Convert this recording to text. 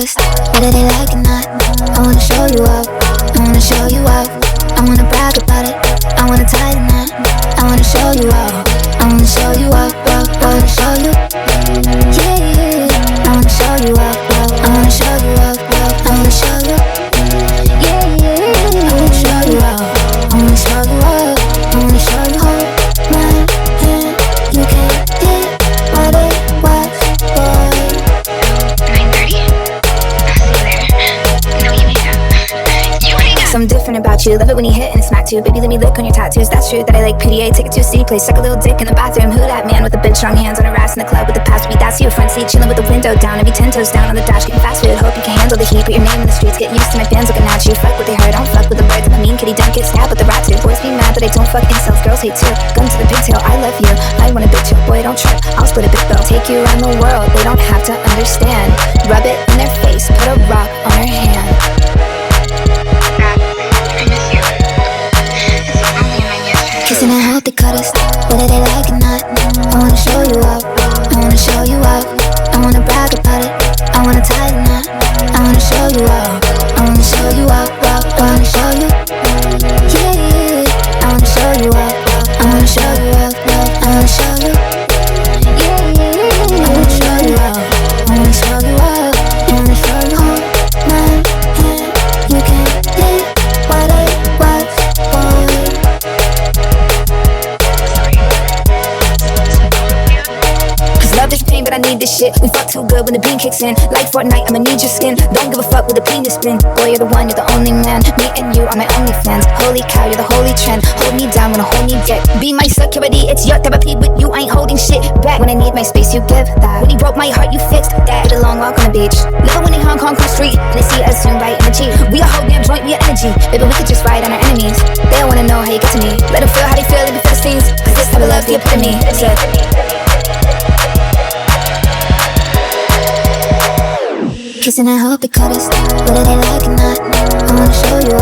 us, whether they like it or not. I wanna show you up, I wanna show you up. I wanna brag about it, I wanna tie the knot. I wanna show you up, I wanna show you up, I wanna show you. Yeah, yeah, I wanna show you up, I wanna show you up, I wanna show you. Yeah, yeah, I wanna show you up, I wanna show you up, I wanna show you. Hold my hand, you can't get what it was, boy. 9:30? I'll see you later. No, you hang up. You hang up. Something different about you, love it when you hit and smack too. Baby, let me lick on your tattoos, that's true. That I like PDA, take it to a city place, suck a little dick in the bathroom. Who that man with the big strong hands on her ass in the club with the past beat? That's you, front seat, chilling with the window down. And be 10 toes down on the dash, getting fast food. Hope you can handle the heat, put your name in the streets. Get used to my fans looking at you. Fuck what they heard, I don't fuck with the birds. I'm a mean kitty, don't get stabbed with the rat too. Boys be mad that I don't fuck incels, girls hate too. Gun to the pigtail, I love you, I want a big chill. Boy, don't trip, I'll split a big bill. Take you around the world, they don't have to understand. Rub it in their face, put a rock on her hand. I miss you. It's only in my yesterday. Kissing and hope they cut us, whether they like it or not. I wanna show you up, I wanna show you up. I wanna brag about it, I wanna tie the knot. I wanna show you up, I wanna show you up, I wanna show you. Yeah, yeah, I wanna show you up, I wanna show you up, I wanna show you. Yeah, yeah, I wanna show you up, I wanna show you up, I wanna show you. Hold my hand, you can't get what it was, boy. Cause love is pain, but I need this shit. We fuck too good when the beam kicks in. Like Fortnite, I'ma need your skin. Don't give a fuck with the penis spin. Boy, you're the one, you're the only man. Me and you are my only fans. Holy cow, you're the holy trend. Hold me down when I hold me dead. Be my security, it's your therapy. With you, I ain't holding shit back. When I need my space, you give that. When you broke my heart, you fixed that. Did a long walk on the beach, living when in Hong Kong street. And they see us soon right in the cheek. We a whole damn joint, we a energy. Baby, we could just ride on our enemies. They don't wanna know how you get to me. Let them feel how they feel, let me feel the stings. Cause this type of love, the epitome. Kissing and hope they cut us, whether they like it or not. I wanna show you